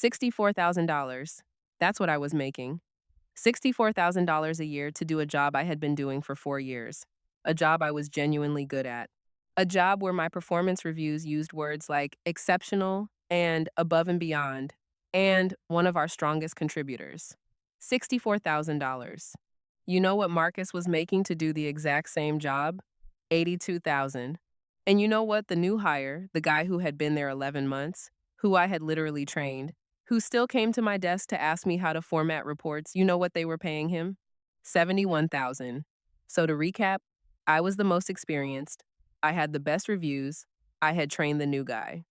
$64,000. That's what I was making. $64,000 a year to do a job I had been doing for 4 years. A job I was genuinely good at. A job where my performance reviews used words like exceptional and above and beyond, and one of our strongest contributors. $64,000. You know what Marcus was making to do the exact same job? 82,000. And you know what the new hire, the guy who had been there 11 months, who I had literally trained, who still came to my desk to ask me how to format reports, you know what they were paying him? 71,000. So to recap, I was the most experienced, I had the best reviews, I had trained the new guy.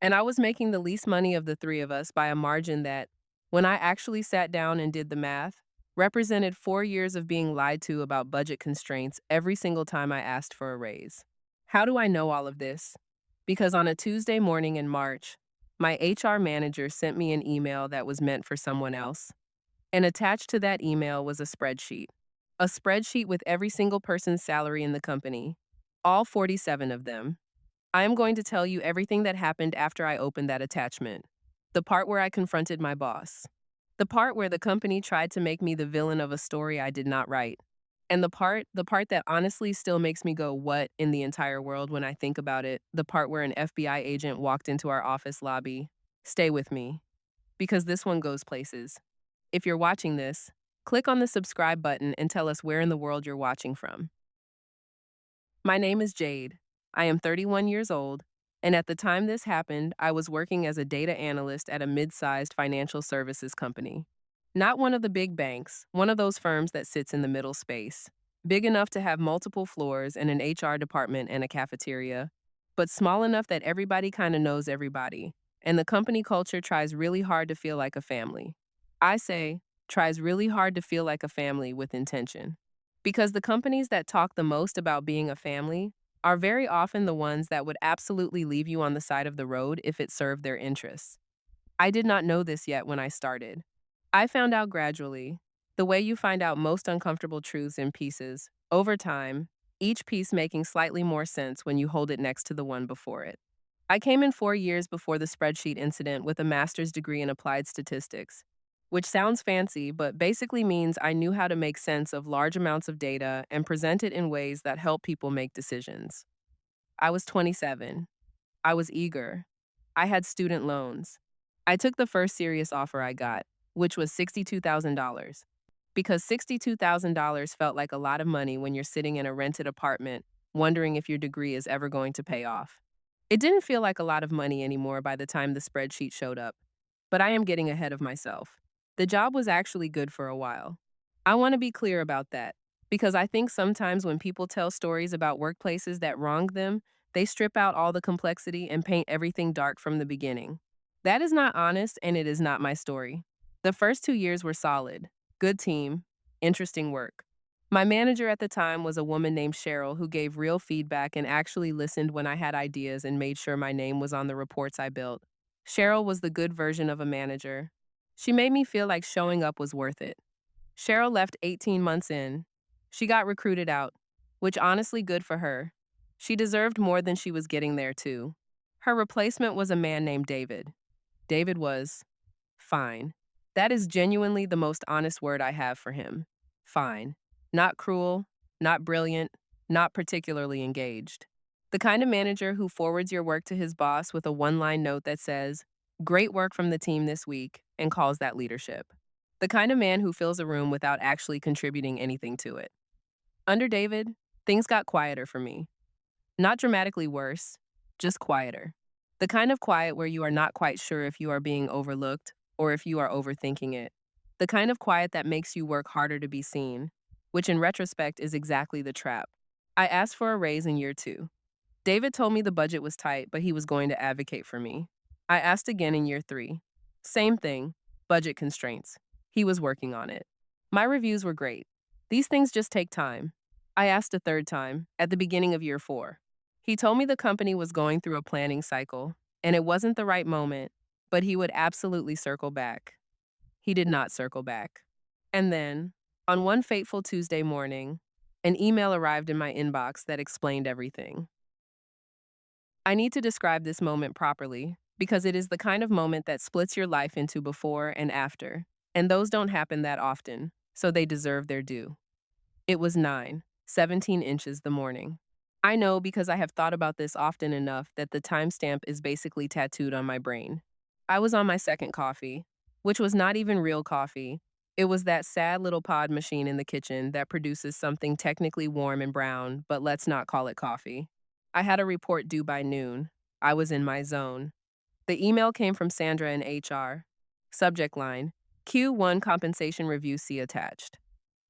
And I was making the least money of the three of us by a margin that, when I actually sat down and did the math, represented 4 years of being lied to about budget constraints every single time I asked for a raise. How do I know all of this? Because on a Tuesday morning in March, my HR manager sent me an email that was meant for someone else. And attached to that email was a spreadsheet. A spreadsheet with every single person's salary in the company, all 47 of them. I am going to tell you everything that happened after I opened that attachment. The part where I confronted my boss. The part where the company tried to make me the villain of a story I did not write. And the part that honestly still makes me go, what in the entire world when I think about it, the part where an FBI agent walked into our office lobby. Stay with me, because this one goes places. If you're watching this, click on the subscribe button and tell us where in the world you're watching from. My name is Jade. I am 31 years old, and at the time this happened, I was working as a data analyst at a mid-sized financial services company. Not one of the big banks, one of those firms that sits in the middle space. Big enough to have multiple floors and an HR department and a cafeteria, but small enough that everybody kind of knows everybody, and the company culture tries really hard to feel like a family. I say, tries really hard to feel like a family with intention. Because the companies that talk the most about being a family are very often the ones that would absolutely leave you on the side of the road if it served their interests. I did not know this yet when I started. I found out gradually, the way you find out most uncomfortable truths in pieces, over time, each piece making slightly more sense when you hold it next to the one before it. I came in 4 years before the spreadsheet incident with a master's degree in applied statistics, which sounds fancy but basically means I knew how to make sense of large amounts of data and present it in ways that help people make decisions. I was 27. I was eager. I had student loans. I took the first serious offer I got, which was $62,000. Because $62,000 felt like a lot of money when you're sitting in a rented apartment, wondering if your degree is ever going to pay off. It didn't feel like a lot of money anymore by the time the spreadsheet showed up. But I am getting ahead of myself. The job was actually good for a while. I want to be clear about that, because I think sometimes when people tell stories about workplaces that wronged them, they strip out all the complexity and paint everything dark from the beginning. That is not honest, and it is not my story. The first 2 years were solid. Good team. Interesting work. My manager at the time was a woman named Cheryl who gave real feedback and actually listened when I had ideas and made sure my name was on the reports I built. Cheryl was the good version of a manager. She made me feel like showing up was worth it. Cheryl left 18 months in. She got recruited out, which honestly good for her. She deserved more than she was getting there too. Her replacement was a man named David. David was fine. That is genuinely the most honest word I have for him. Fine. Not cruel, not brilliant, not particularly engaged. The kind of manager who forwards your work to his boss with a one-line note that says, "Great work from the team this week," and calls that leadership. The kind of man who fills a room without actually contributing anything to it. Under David, things got quieter for me. Not dramatically worse, just quieter. The kind of quiet where you are not quite sure if you are being overlooked or if you are overthinking it. The kind of quiet that makes you work harder to be seen, which in retrospect is exactly the trap. I asked for a raise in year 2. David told me the budget was tight, but he was going to advocate for me. I asked again in year 3. Same thing, budget constraints. He was working on it. My reviews were great. These things just take time. I asked a third time, at the beginning of year 4. He told me the company was going through a planning cycle, and it wasn't the right moment, but he would absolutely circle back. He did not circle back. And then, on one fateful Tuesday morning, an email arrived in my inbox that explained everything. I need to describe this moment properly, because it is the kind of moment that splits your life into before and after. And those don't happen that often, so they deserve their due. It was 9:17 the morning. I know because I have thought about this often enough that the timestamp is basically tattooed on my brain. I was on my second coffee, which was not even real coffee. It was that sad little pod machine in the kitchen that produces something technically warm and brown, but let's not call it coffee. I had a report due by noon. I was in my zone. The email came from Sandra in HR. Subject line: Q1 compensation review, see attached.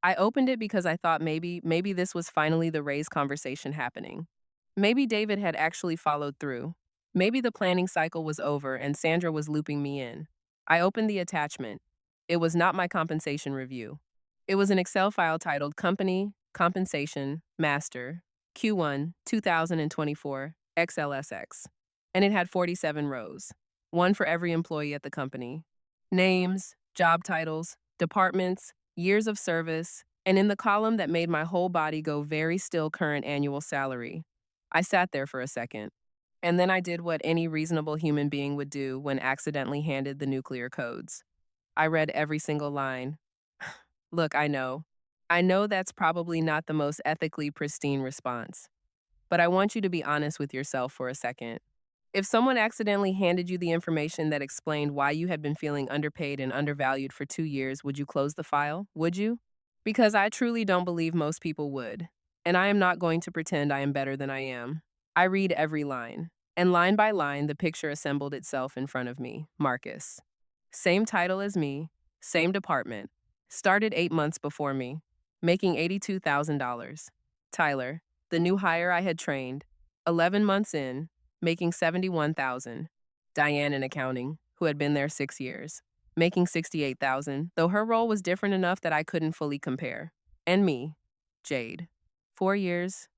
I opened it because I thought maybe this was finally the raise conversation happening. Maybe David had actually followed through. Maybe the planning cycle was over and Sandra was looping me in. I opened the attachment. It was not my compensation review. It was an Excel file titled Company Compensation Master Q1 2024 XLSX. And it had 47 rows, one for every employee at the company. Names, job titles, departments, years of service, and in the column that made my whole body go very still, current annual salary. I sat there for a second, and then I did what any reasonable human being would do when accidentally handed the nuclear codes. I read every single line. Look, I know. I know that's probably not the most ethically pristine response, but I want you to be honest with yourself for a second. If someone accidentally handed you the information that explained why you had been feeling underpaid and undervalued for 2 years, would you close the file? Would you? Because I truly don't believe most people would. And I am not going to pretend I am better than I am. I read every line. And line by line, the picture assembled itself in front of me. Marcus. Same title as me, same department. Started 8 months before me, making $82,000. Tyler, the new hire I had trained, 11 months in, making $71,000. Diane in accounting, who had been there 6 years, making $68,000, though her role was different enough that I couldn't fully compare. And me, Jade. 4 years,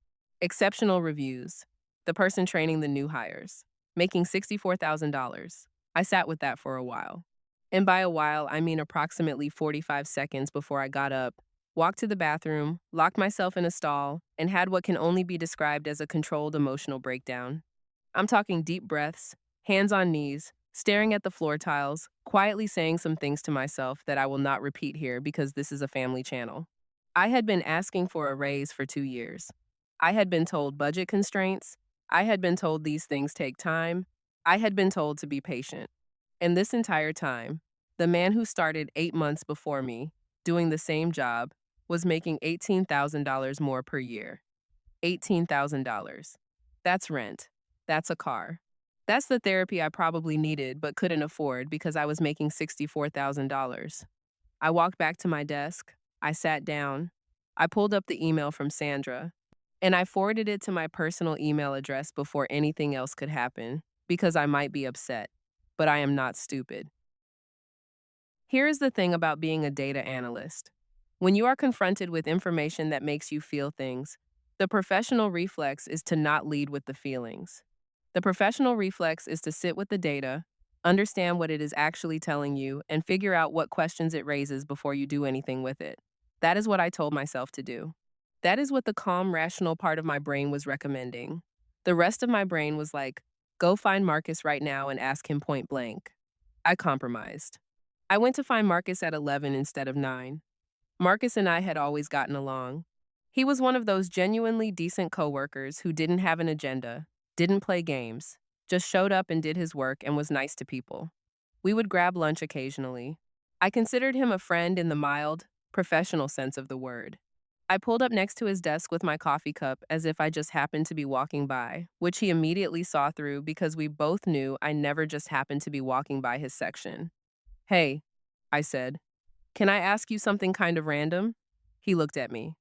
exceptional reviews, the person training the new hires, making $64,000. I sat with that for a while. And by a while, I mean approximately 45 seconds before I got up, walked to the bathroom, locked myself in a stall, and had what can only be described as a controlled emotional breakdown. I'm talking deep breaths, hands on knees, staring at the floor tiles, quietly saying some things to myself that I will not repeat here because this is a family channel. I had been asking for a raise for 2 years. I had been told budget constraints. I had been told these things take time. I had been told to be patient. And this entire time, the man who started 8 months before me, doing the same job, was making $18,000 more per year. $18,000. That's rent. That's a car. That's the therapy I probably needed but couldn't afford because I was making $64,000. I walked back to my desk. I sat down. I pulled up the email from Sandra, and I forwarded it to my personal email address before anything else could happen because I might be upset, but I am not stupid. Here is the thing about being a data analyst. When you are confronted with information that makes you feel things, the professional reflex is to not lead with the feelings. The professional reflex is to sit with the data, understand what it is actually telling you, and figure out what questions it raises before you do anything with it. That is what I told myself to do. That is what the calm, rational part of my brain was recommending. The rest of my brain was like, go find Marcus right now and ask him point blank. I compromised. I went to find Marcus at 11 instead of 9. Marcus and I had always gotten along. He was one of those genuinely decent coworkers who didn't have an agenda, didn't play games, just showed up and did his work and was nice to people. We would grab lunch occasionally. I considered him a friend in the mild, professional sense of the word. I pulled up next to his desk with my coffee cup as if I just happened to be walking by, which he immediately saw through because we both knew I never just happened to be walking by his section. Hey, I said, can I ask you something kind of random? He looked at me.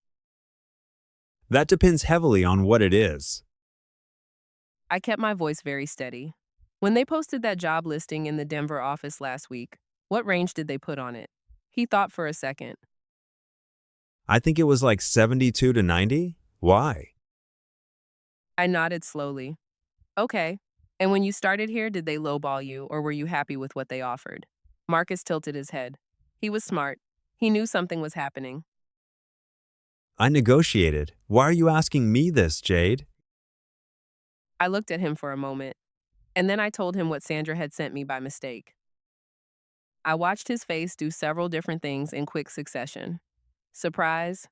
That depends heavily on what it is. I kept my voice very steady. When they posted that job listing in the Denver office last week, what range did they put on it? He thought for a second. I think it was like 72 to 90. Why? I nodded slowly. Okay. And when you started here, did they lowball you, or were you happy with what they offered? Marcus tilted his head. He was smart. He knew something was happening. I negotiated. Why are you asking me this, Jade? I looked at him for a moment. And then I told him what Sandra had sent me by mistake. I watched his face do several different things in quick succession: surprise,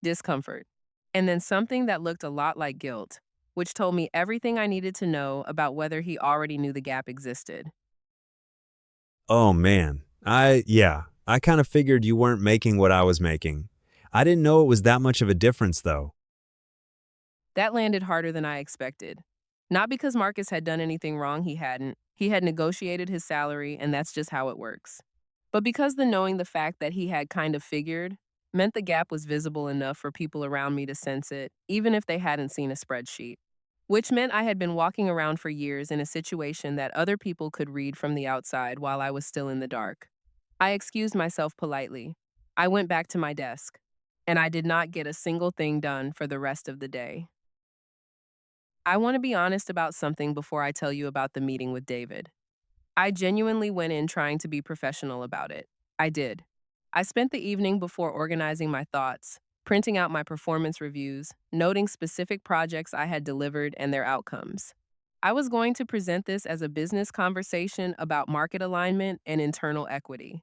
discomfort, and then something that looked a lot like guilt, which told me everything I needed to know about whether he already knew the gap existed. Oh man. I kind of figured you weren't making what I was making. I didn't know it was that much of a difference though. That landed harder than I expected. Not because Marcus had done anything wrong, he hadn't. He had negotiated his salary, and that's just how it works. But because the knowing the fact that he had kind of figured meant the gap was visible enough for people around me to sense it, even if they hadn't seen a spreadsheet. Which meant I had been walking around for years in a situation that other people could read from the outside while I was still in the dark. I excused myself politely. I went back to my desk, and I did not get a single thing done for the rest of the day. I want to be honest about something before I tell you about the meeting with David. I genuinely went in trying to be professional about it. I did. I spent the evening before organizing my thoughts, printing out my performance reviews, noting specific projects I had delivered and their outcomes. I was going to present this as a business conversation about market alignment and internal equity.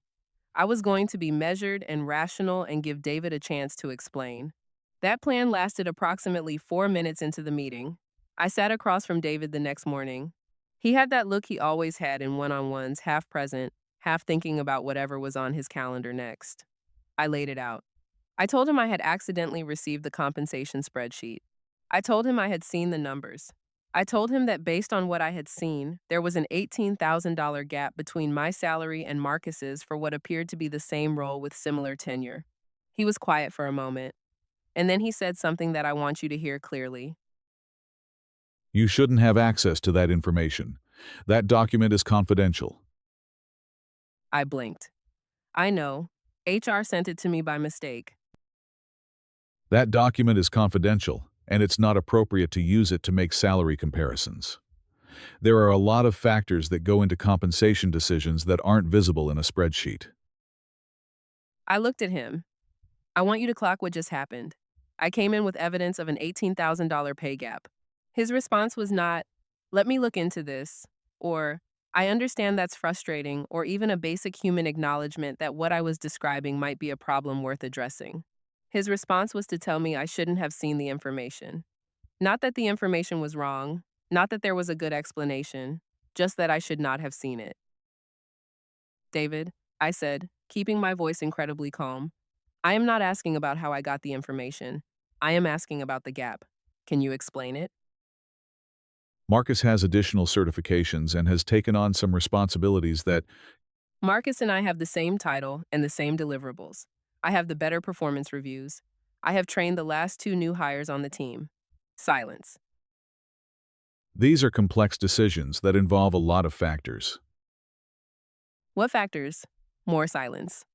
I was going to be measured and rational and give David a chance to explain. That plan lasted approximately 4 minutes into the meeting. I sat across from David the next morning. He had that look he always had in one on ones, half present, half thinking about whatever was on his calendar next. I laid it out. I told him I had accidentally received the compensation spreadsheet. I told him I had seen the numbers. I told him that based on what I had seen, there was an $18,000 gap between my salary and Marcus's for what appeared to be the same role with similar tenure. He was quiet for a moment, and then he said something that I want you to hear clearly. You shouldn't have access to that information. That document is confidential. I blinked. I know. HR sent it to me by mistake. That document is confidential, and it's not appropriate to use it to make salary comparisons. There are a lot of factors that go into compensation decisions that aren't visible in a spreadsheet. I looked at him. I want you to clock what just happened. I came in with evidence of an $18,000 pay gap. His response was not, let me look into this, or I understand that's frustrating, or even a basic human acknowledgement that what I was describing might be a problem worth addressing. His response was to tell me I shouldn't have seen the information. Not that the information was wrong, not that there was a good explanation, just that I should not have seen it. David, I said, keeping my voice incredibly calm, I am not asking about how I got the information. I am asking about the gap. Can you explain it? Marcus has additional certifications and has taken on some responsibilities that Marcus and I have the same title and the same deliverables. I have the better performance reviews. I have trained the last two new hires on the team. Silence. these are complex decisions that involve a lot of factors. What factors? More silence.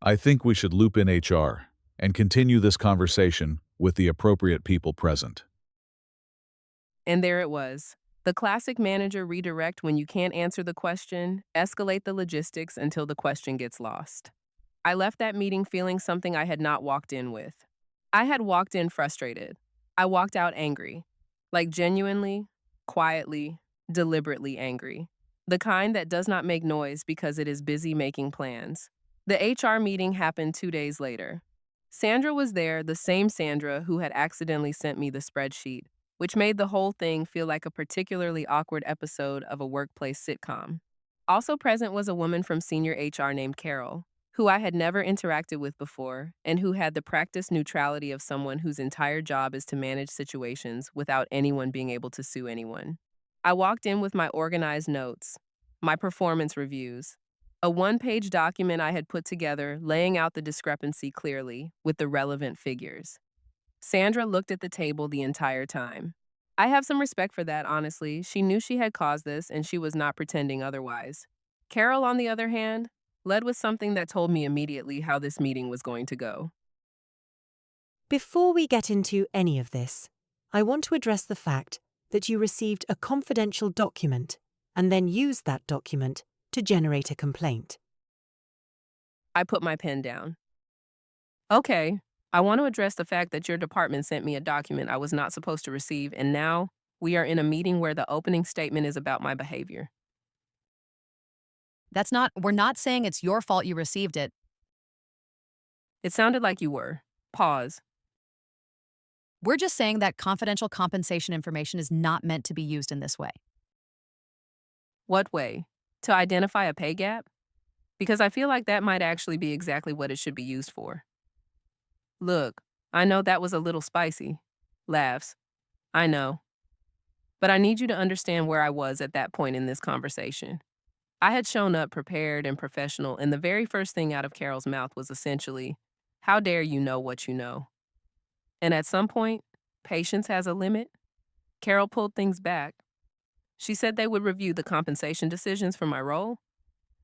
I think we should loop in HR and continue this conversation with the appropriate people present. And there it was. The classic manager redirect when you can't answer the question, escalate the logistics until the question gets lost. I left that meeting feeling something I had not walked in with. I had walked in frustrated. I walked out angry. Like genuinely, quietly, deliberately angry. The kind that does not make noise because it is busy making plans. The HR meeting happened 2 days later. Sandra was there, the same Sandra who had accidentally sent me the spreadsheet, which made the whole thing feel like a particularly awkward episode of a workplace sitcom. Also present was a woman from senior HR named Carol, who I had never interacted with before and who had the practiced neutrality of someone whose entire job is to manage situations without anyone being able to sue anyone. I walked in with my organized notes, my performance reviews, a one-page document I had put together laying out the discrepancy clearly with the relevant figures. Sandra looked at the table the entire time. I have some respect for that, honestly. She knew she had caused this, and she was not pretending otherwise. Carol, on the other hand, led with something that told me immediately how this meeting was going to go. Before we get into any of this, I want to address the fact that you received a confidential document and then used that document to generate a complaint. I put my pen down. Okay, I want to address the fact that your department sent me a document I was not supposed to receive, and now, We are in a meeting where the opening statement is about my behavior. We're not saying it's your fault you received it. It sounded like you were. Pause. We're just saying that confidential compensation information is not meant to be used in this way. What way? To identify a pay gap? Because I feel like that might actually be exactly what it should be used for. Look, I know that was a little spicy. Laughs. I know. But I need you to understand where I was at that point in this conversation. I had shown up prepared and professional, and the very first thing out of Carol's mouth was essentially, "How dare you know what you know?" And at some point, patience has a limit. Carol pulled things back. She said they would review the compensation decisions for my role.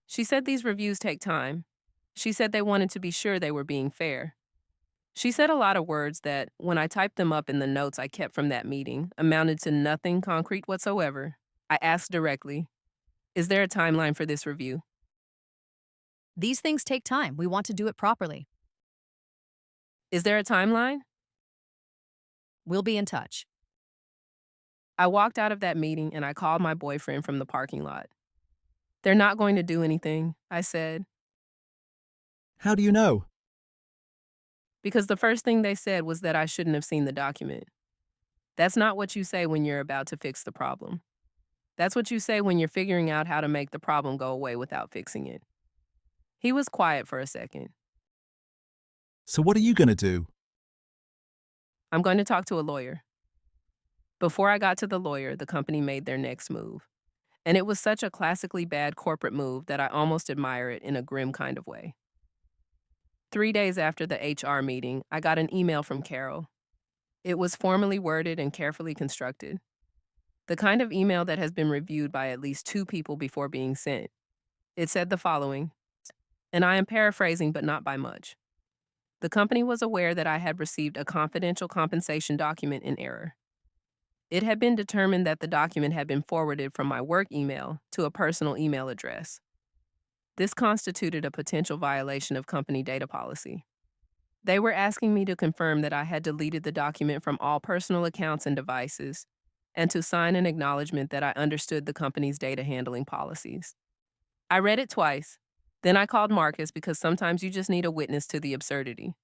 She said these reviews take time. She said they wanted to be sure they were being fair. She said a lot of words that, when I typed them up in the notes I kept from that meeting, amounted to nothing concrete whatsoever. I asked directly, "Is there a timeline for this review?" These things take time. We want to do it properly. Is there a timeline? We'll be in touch. I walked out of that meeting and I called my boyfriend from the parking lot. "They're not going to do anything," I said, How do you know? because the first thing they said was that I shouldn't have seen the document. That's not what you say when you're about to fix the problem. That's what you say when you're figuring out how to make the problem go away without fixing it. He was quiet for a second. So what are you going to do? "I'm going to talk to a lawyer." Before I got to the lawyer, the company made their next move. And it was such a classically bad corporate move that I almost admire it in a grim kind of way. 3 days after the HR meeting, I got an email from Carol. It was formally worded and carefully constructed. The kind of email that has been reviewed by at least 2 people before being sent. It said the following, and I am paraphrasing but not by much. The company was aware that I had received a confidential compensation document in error. It had been determined that the document had been forwarded from my work email to a personal email address. This constituted a potential violation of company data policy. They were asking me to confirm that I had deleted the document from all personal accounts and devices, and to sign an acknowledgement that I understood the company's data handling policies. I read it twice. Then I called Marcus because sometimes you just need a witness to the absurdity.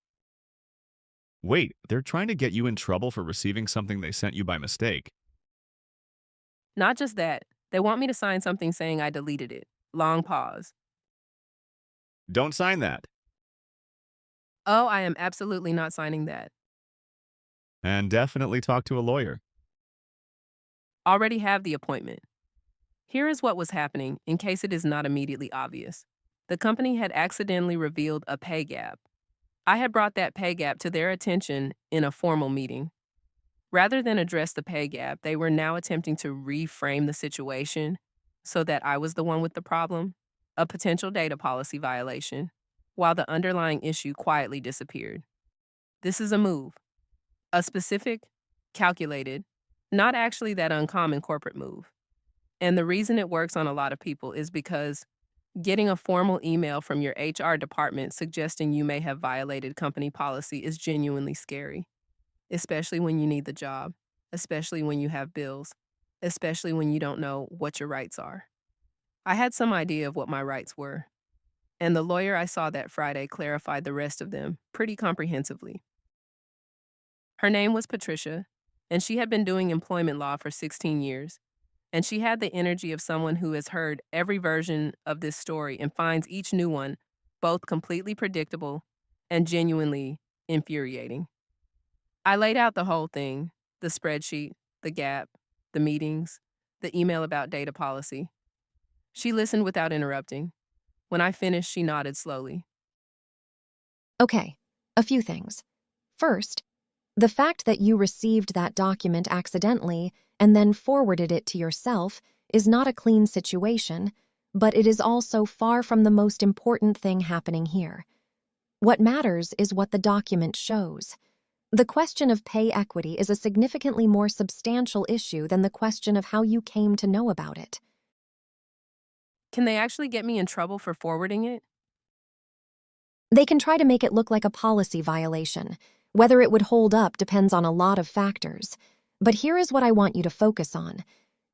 Wait, they're trying to get you in trouble for receiving something they sent you by mistake. Not just that, they want me to sign something saying I deleted it. Long pause. Don't sign that. Oh, I am absolutely not signing that. And definitely talk to a lawyer. Already have the appointment. Here is what was happening, in case it is not immediately obvious. The company had accidentally revealed a pay gap. I had brought that pay gap to their attention in a formal meeting. Rather than address the pay gap, they were now attempting to reframe the situation so that I was the one with the problem, a potential data policy violation, while the underlying issue quietly disappeared. This is a move. A specific, calculated, not actually that uncommon corporate move. And the reason it works on a lot of people is because getting a formal email from your HR department suggesting you may have violated company policy is genuinely scary, especially when you need the job, especially when you have bills, especially when you don't know what your rights are. I had some idea of what my rights were, and the lawyer I saw that Friday clarified the rest of them pretty comprehensively. Her name was Patricia, and she had been doing employment law for 16 years. And she had the energy of someone who has heard every version of this story and finds each new one both completely predictable and genuinely infuriating. I laid out the whole thing, the spreadsheet, the gap, the meetings, the email about data policy. She listened without interrupting. When I finished, she nodded slowly. Okay, a few things. First, the fact that you received that document accidentally and then forwarded it to yourself is not a clean situation, but it is also far from the most important thing happening here. What matters is what the document shows. The question of pay equity is a significantly more substantial issue than the question of how you came to know about it. Can they actually get me in trouble for forwarding it? They can try to make it look like a policy violation. Whether it would hold up depends on a lot of factors. But here is what I want you to focus on.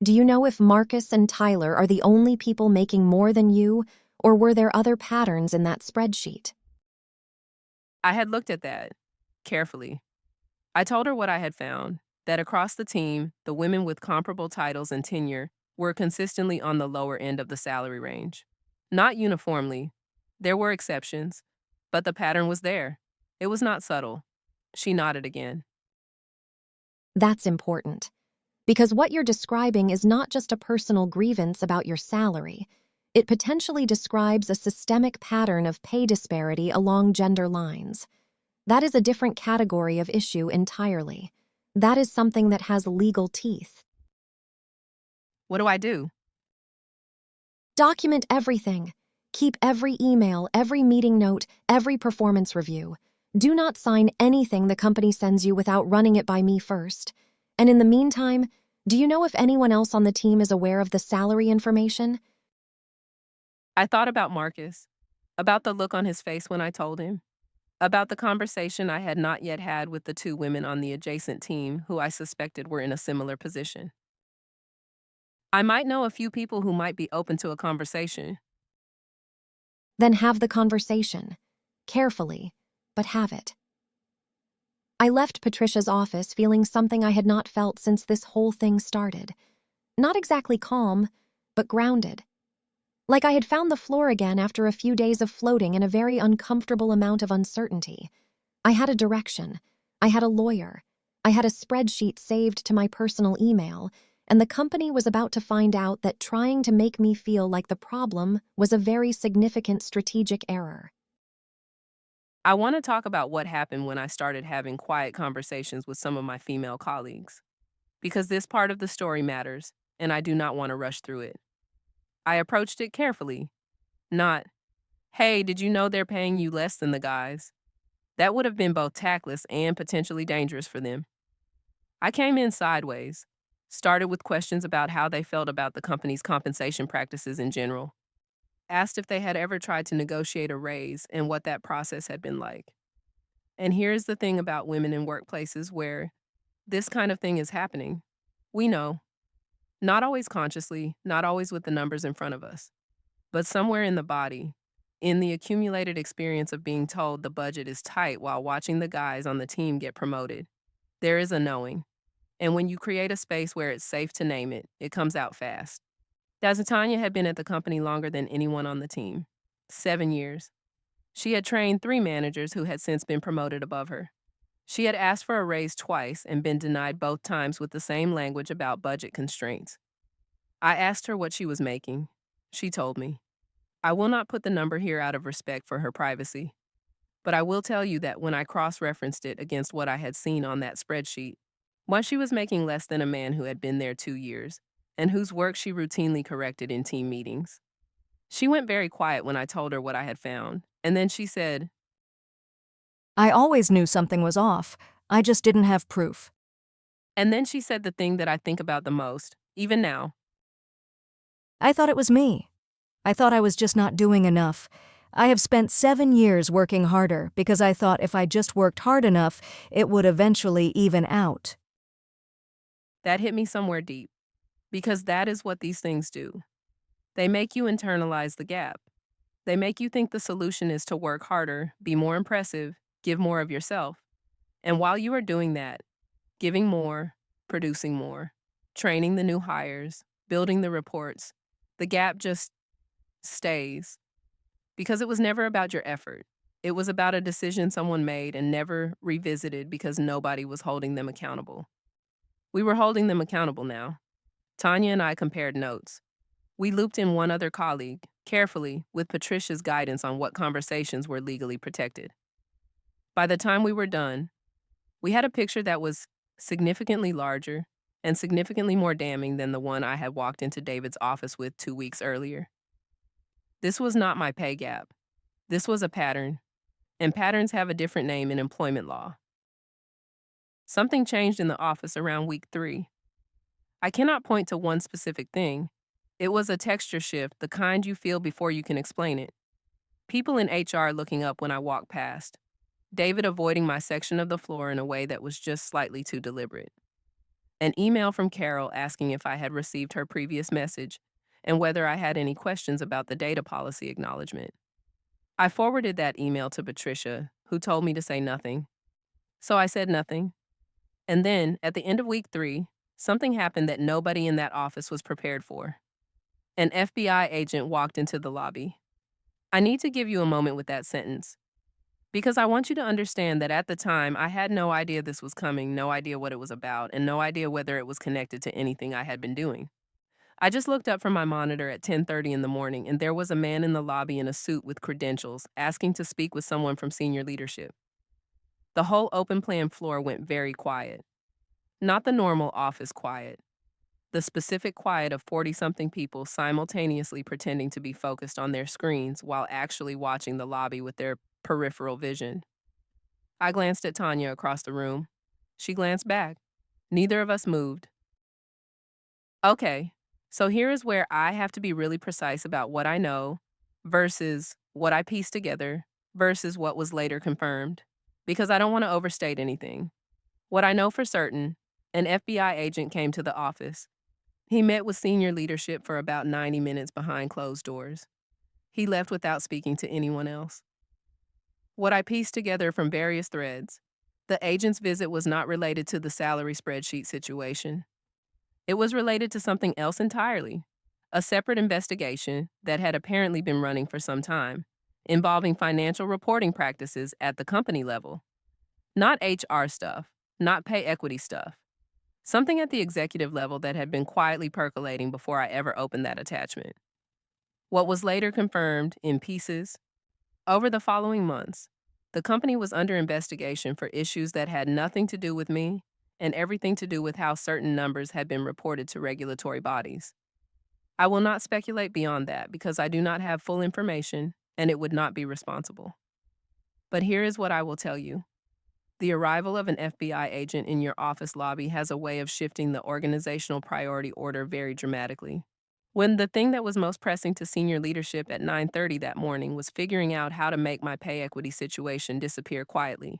Do you know if Marcus and Tyler are the only people making more than you, or were there other patterns in that spreadsheet? I had looked at that carefully. I told her what I had found, that across the team, the women with comparable titles and tenure were consistently on the lower end of the salary range. Not uniformly. There were exceptions, but the pattern was there. It was not subtle. She nodded again. That's important. Because what you're describing is not just a personal grievance about your salary. It potentially describes a systemic pattern of pay disparity along gender lines. That is a different category of issue entirely. That is something that has legal teeth. What do I do? Document everything. Keep every email, every meeting note, every performance review. Do not sign anything the company sends you without running it by me first. And in the meantime, do you know if anyone else on the team is aware of the salary information? I thought about Marcus, about the look on his face when I told him, about the conversation I had not yet had with the two women on the adjacent team who I suspected were in a similar position. I might know a few people who might be open to a conversation. Then have the conversation. Carefully, but have it. I left Patricia's office feeling something I had not felt since this whole thing started. Not exactly calm, but grounded. Like I had found the floor again after a few days of floating in a very uncomfortable amount of uncertainty. I had a direction. I had a lawyer. I had a spreadsheet saved to my personal email, and the company was about to find out that trying to make me feel like the problem was a very significant strategic error. I want to talk about what happened when I started having quiet conversations with some of my female colleagues, because this part of the story matters, and I do not want to rush through it. I approached it carefully, not, hey, did you know they're paying you less than the guys? That would have been both tactless and potentially dangerous for them. I came in sideways, started with questions about how they felt about the company's compensation practices in general, asked if they had ever tried to negotiate a raise and what that process had been like. And here's the thing about women in workplaces where this kind of thing is happening. We know, not always consciously, not always with the numbers in front of us, but somewhere in the body, in the accumulated experience of being told the budget is tight while watching the guys on the team get promoted, there is a knowing. And when you create a space where it's safe to name it, it comes out fast. Tanya had been at the company longer than anyone on the team, 7 years. She had trained 3 managers who had since been promoted above her. She had asked for a raise twice and been denied both times with the same language about budget constraints. I asked her what she was making. She told me. I will not put the number here out of respect for her privacy, but I will tell you that when I cross-referenced it against what I had seen on that spreadsheet, once she was making less than a man who had been there 2 years, and whose work she routinely corrected in team meetings. She went very quiet when I told her what I had found, and then she said, I always knew something was off. I just didn't have proof. and then she said the thing that I think about the most, even now. I thought it was me. I thought I was just not doing enough. I have spent 7 years working harder because I thought if I just worked hard enough, it would eventually even out. That hit me somewhere deep, because that is what these things do. They make you internalize the gap. They make you think the solution is to work harder, be more impressive, give more of yourself. And while you are doing that, giving more, producing more, training the new hires, building the reports, the gap just stays. Because it was never about your effort. It was about a decision someone made and never revisited because nobody was holding them accountable. We were holding them accountable now. Tanya and I compared notes. We looped in one other colleague, carefully, with Patricia's guidance on what conversations were legally protected. By the time we were done, we had a picture that was significantly larger and significantly more damning than the one I had walked into David's office with 2 weeks earlier. This was not my pay gap. This was a pattern, and patterns have a different name in employment law. Something changed in the office around week 3. I cannot point to one specific thing. It was a texture shift, the kind you feel before you can explain it. People in HR looking up when I walked past. David avoiding my section of the floor in a way that was just slightly too deliberate. An email from Carol asking if I had received her previous message and whether I had any questions about the data policy acknowledgement. I forwarded that email to Patricia, who told me to say nothing. So I said nothing. And then, at the end of week 3, something happened that nobody in that office was prepared for. An FBI agent walked into the lobby. I need to give you a moment with that sentence, because I want you to understand that at the time, I had no idea this was coming, no idea what it was about, and no idea whether it was connected to anything I had been doing. I just looked up from my monitor at 10:30 in the morning, and there was a man in the lobby in a suit with credentials, asking to speak with someone from senior leadership. The whole open plan floor went very quiet. Not the normal office quiet. The specific quiet of 40-something people simultaneously pretending to be focused on their screens while actually watching the lobby with their peripheral vision. I glanced at Tanya across the room. She glanced back. Neither of us moved. Okay, so here is where I have to be really precise about what I know versus what I pieced together versus what was later confirmed, because I don't want to overstate anything. What I know for certain, an FBI agent came to the office. He met with senior leadership for about 90 minutes behind closed doors. He left without speaking to anyone else. What I pieced together from various threads, the agent's visit was not related to the salary spreadsheet situation. It was related to something else entirely, a separate investigation that had apparently been running for some time, involving financial reporting practices at the company level. Not HR stuff, not pay equity stuff. Something at the executive level that had been quietly percolating before I ever opened that attachment. What was later confirmed in pieces. Over the following months, the company was under investigation for issues that had nothing to do with me and everything to do with how certain numbers had been reported to regulatory bodies. I will not speculate beyond that because I do not have full information and it would not be responsible. But here is what I will tell you. The arrival of an FBI agent in your office lobby has a way of shifting the organizational priority order very dramatically. When the thing that was most pressing to senior leadership at 9:30 that morning was figuring out how to make my pay equity situation disappear quietly.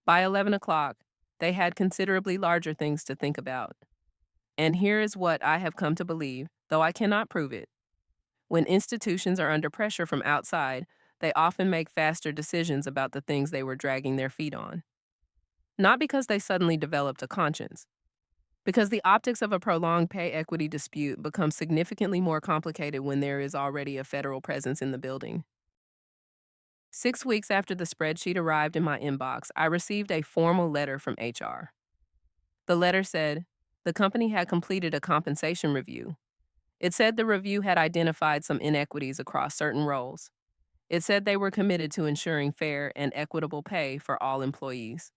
By 11 o'clock, they had considerably larger things to think about. And here is what I have come to believe, though I cannot prove it. When institutions are under pressure from outside, they often make faster decisions about the things they were dragging their feet on. Not because they suddenly developed a conscience, because the optics of a prolonged pay equity dispute become significantly more complicated when there is already a federal presence in the building. 6 weeks after the spreadsheet arrived in my inbox, I received a formal letter from HR. The letter said the company had completed a compensation review. It said the review had identified some inequities across certain roles. It said they were committed to ensuring fair and equitable pay for all employees.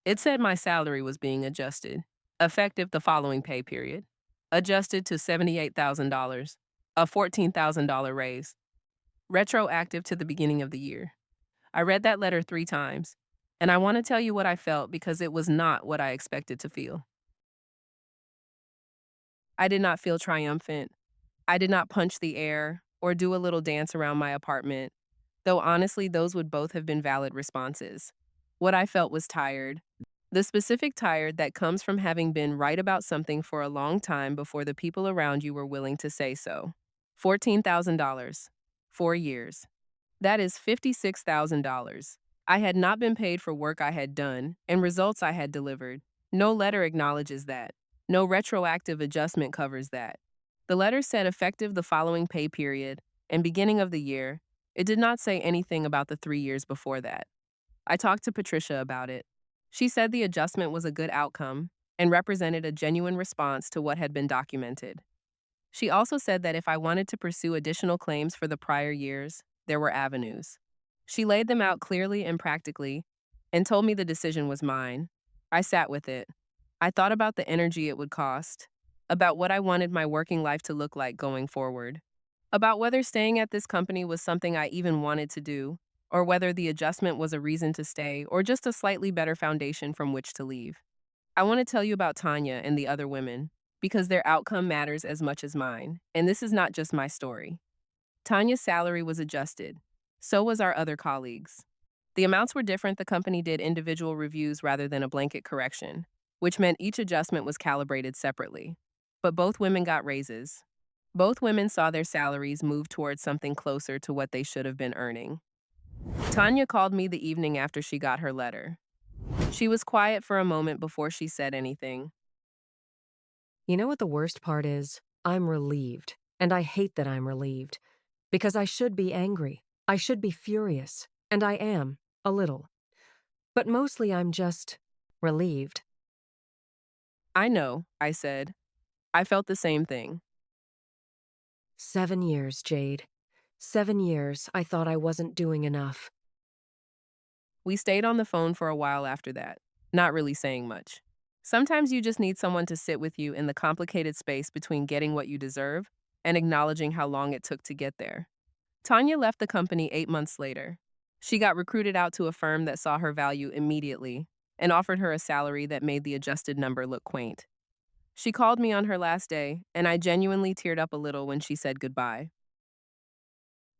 It said my salary was being adjusted, effective the following pay period, adjusted to $78,000, a $14,000 raise, retroactive to the beginning of the year. I read that letter 3 times, and I want to tell you what I felt because it was not what I expected to feel. I did not feel triumphant. I did not punch the air or do a little dance around my apartment, though honestly, those would both have been valid responses. What I felt was tired. The specific tired that comes from having been right about something for a long time before the people around you were willing to say so. $14,000. 4 years. That is $56,000. I had not been paid for work I had done and results I had delivered. No letter acknowledges that. No retroactive adjustment covers that. The letter said effective the following pay period and beginning of the year. It did not say anything about the 3 years before that. I talked to Patricia about it. She said the adjustment was a good outcome and represented a genuine response to what had been documented. She also said that if I wanted to pursue additional claims for the prior years, there were avenues. She laid them out clearly and practically and told me the decision was mine. I sat with it. I thought about the energy it would cost, about what I wanted my working life to look like going forward, about whether staying at this company was something I even wanted to do, or whether the adjustment was a reason to stay or just a slightly better foundation from which to leave. I want to tell you about Tanya and the other women, because their outcome matters as much as mine, and this is not just my story. Tanya's salary was adjusted. So was our other colleagues. The amounts were different. The company did individual reviews rather than a blanket correction. which meant each adjustment was calibrated separately. But both women got raises. Both women saw their salaries move towards something closer to what they should have been earning. Tanya called me the evening after she got her letter. She was quiet for a moment before she said anything. You know what the worst part is? I'm relieved. And I hate that I'm relieved. Because I should be angry. I should be furious. And I am, a little. But mostly I'm just relieved. I know, I said. I felt the same thing. 7 years, Jade. 7 years I thought I wasn't doing enough. We stayed on the phone for a while after that, not really saying much. Sometimes you just need someone to sit with you in the complicated space between getting what you deserve and acknowledging how long it took to get there. Tanya left the company 8 months later. She got recruited out to a firm that saw her value immediately and offered her a salary that made the adjusted number look quaint. She called me on her last day, and I genuinely teared up a little when she said goodbye.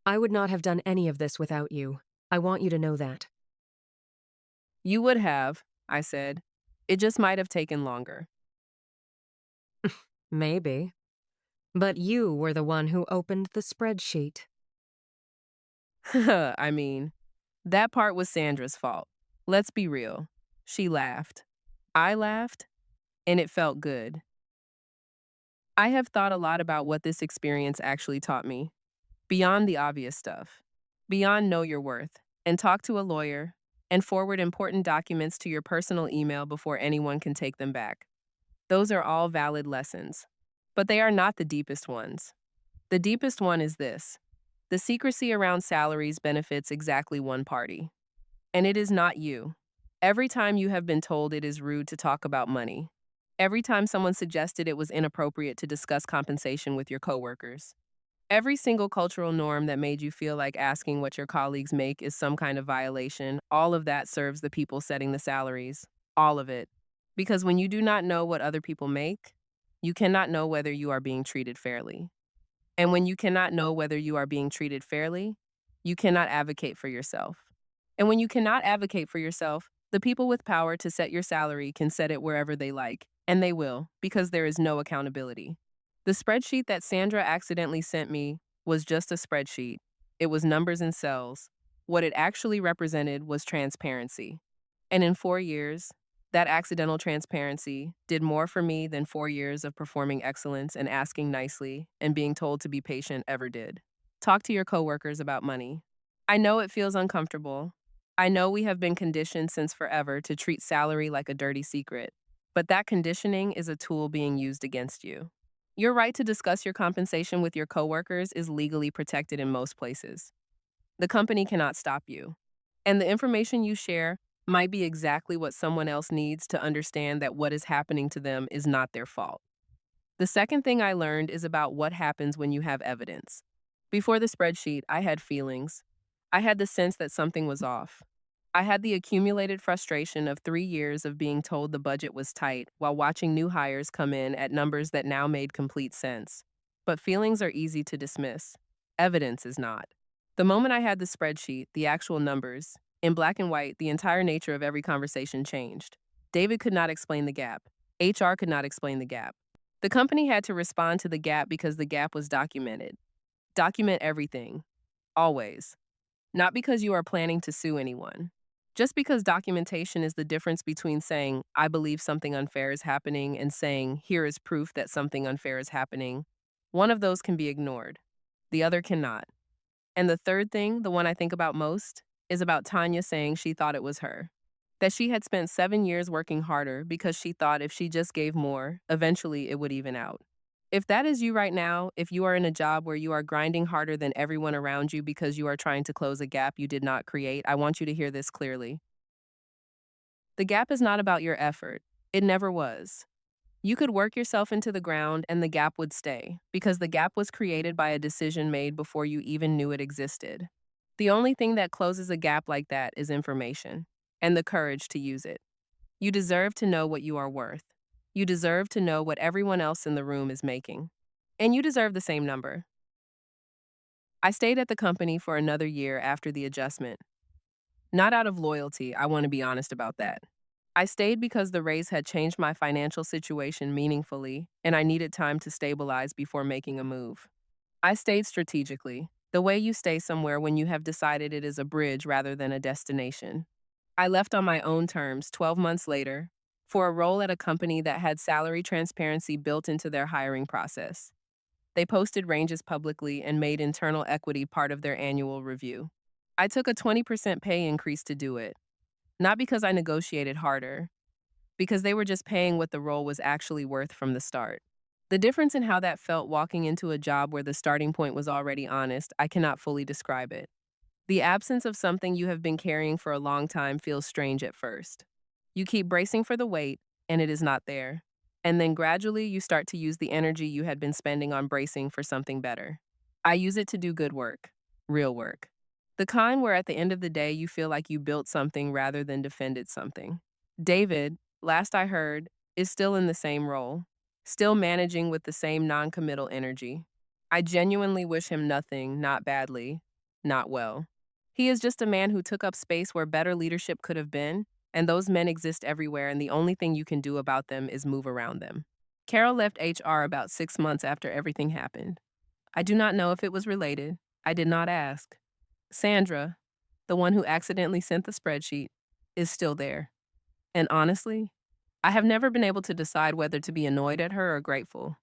I would not have done any of this without you. I want you to know that. You would have, I said. It just might have taken longer. Maybe. But you were the one who opened the spreadsheet. I mean, that part was Sandra's fault. Let's be real. She laughed. I laughed, and it felt good. I have thought a lot about what this experience actually taught me. Beyond the obvious stuff. Beyond know your worth, and talk to a lawyer, and forward important documents to your personal email before anyone can take them back. Those are all valid lessons. But they are not the deepest ones. The deepest one is this. The secrecy around salaries benefits exactly one party. And it is not you. Every time you have been told it is rude to talk about money. Every time someone suggested it was inappropriate to discuss compensation with your coworkers. Every single cultural norm that made you feel like asking what your colleagues make is some kind of violation, all of that serves the people setting the salaries. All of it. Because when you do not know what other people make, you cannot know whether you are being treated fairly. And when you cannot know whether you are being treated fairly, you cannot advocate for yourself. And when you cannot advocate for yourself, the people with power to set your salary can set it wherever they like, and they will, because there is no accountability. The spreadsheet that Sandra accidentally sent me was just a spreadsheet. It was numbers and cells. What it actually represented was transparency. And in 4 years, that accidental transparency did more for me than 4 years of performing excellence and asking nicely and being told to be patient ever did. Talk to your coworkers about money. I know it feels uncomfortable. I know we have been conditioned since forever to treat salary like a dirty secret, but that conditioning is a tool being used against you. Your right to discuss your compensation with your coworkers is legally protected in most places. The company cannot stop you. And the information you share might be exactly what someone else needs to understand that what is happening to them is not their fault. The second thing I learned is about what happens when you have evidence. Before the spreadsheet, I had feelings. I had the sense that something was off. I had the accumulated frustration of 3 years of being told the budget was tight while watching new hires come in at numbers that now made complete sense. But feelings are easy to dismiss. Evidence is not. The moment I had the spreadsheet, the actual numbers, in black and white, the entire nature of every conversation changed. David could not explain the gap. HR could not explain the gap. The company had to respond to the gap because the gap was documented. Document everything. Always. Not because you are planning to sue anyone. Just because documentation is the difference between saying, I believe something unfair is happening, and saying, here is proof that something unfair is happening. One of those can be ignored. The other cannot. And the third thing, the one I think about most, is about Tanya saying she thought it was her. That she had spent 7 years working harder because she thought if she just gave more, eventually it would even out. If that is you right now, if you are in a job where you are grinding harder than everyone around you because you are trying to close a gap you did not create, I want you to hear this clearly. The gap is not about your effort. It never was. You could work yourself into the ground and the gap would stay, because the gap was created by a decision made before you even knew it existed. The only thing that closes a gap like that is information, and the courage to use it. You deserve to know what you are worth. You deserve to know what everyone else in the room is making. And you deserve the same number. I stayed at the company for another year after the adjustment. Not out of loyalty, I want to be honest about that. I stayed because the raise had changed my financial situation meaningfully, and I needed time to stabilize before making a move. I stayed strategically, the way you stay somewhere when you have decided it is a bridge rather than a destination. I left on my own terms 12 months later for a role at a company that had salary transparency built into their hiring process. They posted ranges publicly and made internal equity part of their annual review. I took a 20% pay increase to do it, not because I negotiated harder, because they were just paying what the role was actually worth from the start. The difference in how that felt walking into a job where the starting point was already honest, I cannot fully describe it. The absence of something you have been carrying for a long time feels strange at first. You keep bracing for the weight, and it is not there. And then gradually you start to use the energy you had been spending on bracing for something better. I use it to do good work, real work. The kind where at the end of the day you feel like you built something rather than defended something. David, last I heard, is still in the same role, still managing with the same non-committal energy. I genuinely wish him nothing, not badly, not well. He is just a man who took up space where better leadership could have been, and those men exist everywhere, and the only thing you can do about them is move around them. Carol left HR about 6 months after everything happened. I do not know if it was related. I did not ask. Sandra, the one who accidentally sent the spreadsheet, is still there. And honestly, I have never been able to decide whether to be annoyed at her or grateful.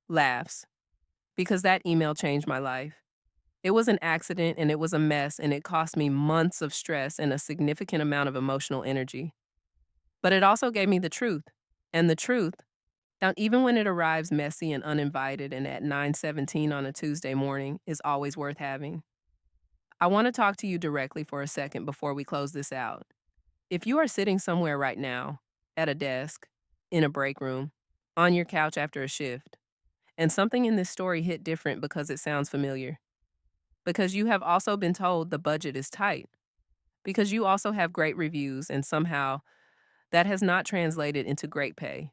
Laughs. Because that email changed my life. It was an accident and it was a mess and it cost me months of stress and a significant amount of emotional energy. But it also gave me the truth. And the truth, now even when it arrives messy and uninvited and at 9:17 on a Tuesday morning, is always worth having. I want to talk to you directly for a second before we close this out. If you are sitting somewhere right now, at a desk, in a break room, on your couch after a shift, and something in this story hit different because it sounds familiar, because you have also been told the budget is tight, because you also have great reviews and somehow that has not translated into great pay,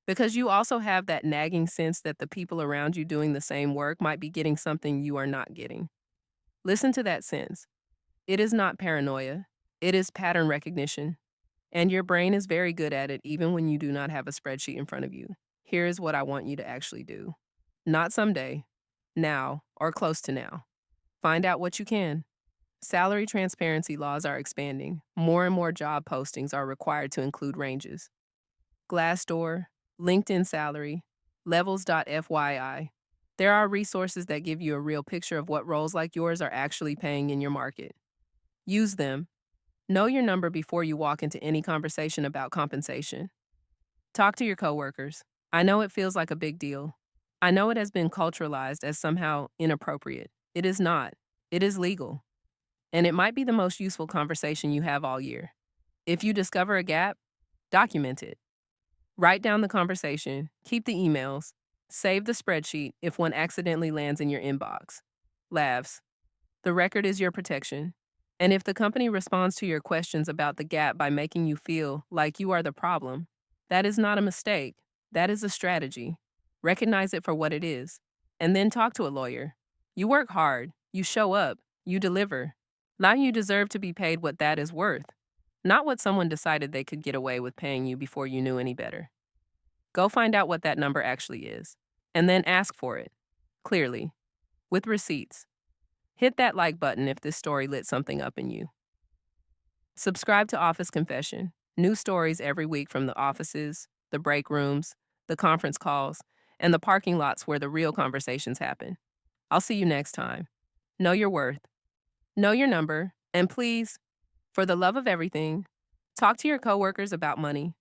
because you also have that nagging sense that the people around you doing the same work might be getting something you are not getting. Listen to that sense. It is not paranoia. It is pattern recognition. And your brain is very good at it even when you do not have a spreadsheet in front of you. Here is what I want you to actually do. Not someday, now, or close to now. Find out what you can. Salary transparency laws are expanding. More and more job postings are required to include ranges. Glassdoor, LinkedIn Salary, Levels.fyi. There are resources that give you a real picture of what roles like yours are actually paying in your market. Use them. Know your number before you walk into any conversation about compensation. Talk to your coworkers. I know it feels like a big deal. I know it has been culturalized as somehow inappropriate. It is not. It is legal. And it might be the most useful conversation you have all year. If you discover a gap, document it. Write down the conversation, keep the emails, save the spreadsheet if one accidentally lands in your inbox. Laughs. The record is your protection. And if the company responds to your questions about the gap by making you feel like you are the problem, that is not a mistake. That is a strategy. Recognize it for what it is. And then talk to a lawyer. You work hard. You show up. You deliver. Now you deserve to be paid what that is worth, not what someone decided they could get away with paying you before you knew any better. Go find out what that number actually is, and then ask for it, clearly, with receipts. Hit that like button if this story lit something up in you. Subscribe to Office Confession. New stories every week from the offices, the break rooms, the conference calls, and the parking lots where the real conversations happen. I'll see you next time. Know your worth. Know your number. And please, for the love of everything, talk to your coworkers about money.